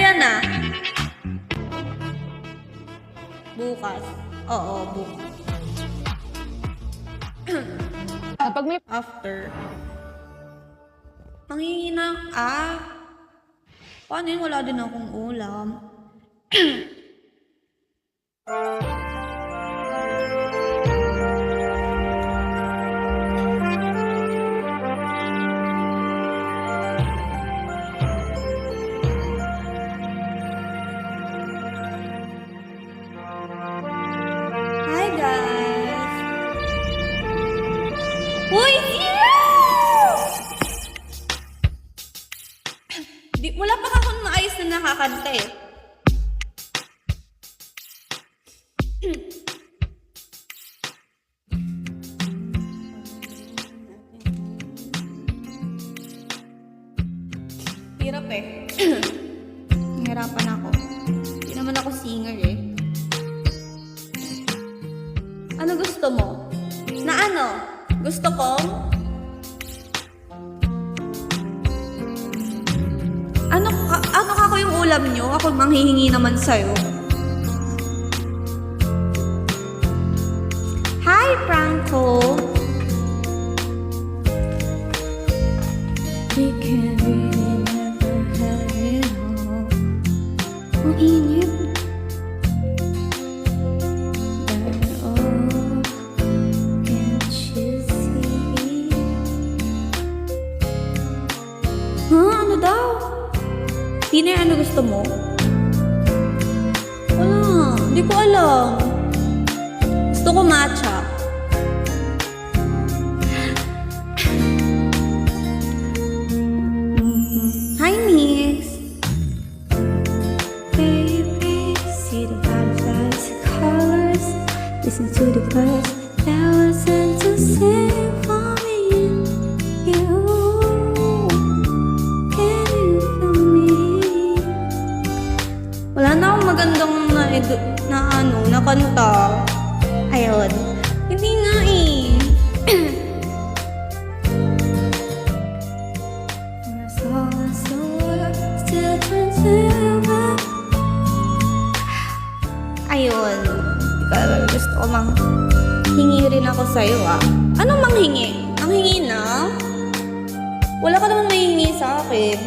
yan ah? Bukas. Oo, bukas. Kapag may After. Manghingi na, paano yun? Wala din akong ulam. Hi guys! Uy! Wala pa akong maayos na nakakanta eh. Hirap eh. Nahirapan ako. Hindi naman ako singer eh. Ano gusto mo? Na ano? Gusto ko? Ano kako yung ulam nyo? Ako manghihingi naman sa'yo. Hi, Franco! We can really never have it all. Ang init. But oh, can't you see? Ano daw? Dinner, ano gusto mo? Wala, hindi ko alam. Gusto ko matcha. Hi, Mix. Baby, see the butterflies, the colors. Listen to the birds that was sent to sing for me and you. Wala na akong magandang na kanta. Ayun. Hindi nga eh. Ayun. Gusto ko hingi rin ako sa'yo ah. Anong manghingi? Ang hingi na? Wala ka naman mahingi sa akin.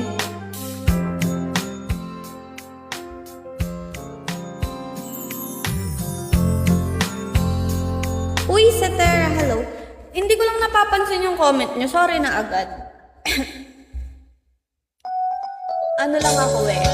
Uy, Setera, hello. Hindi ko lang napapansin yung comment nyo. Sorry na agad. Ano lang ako eh.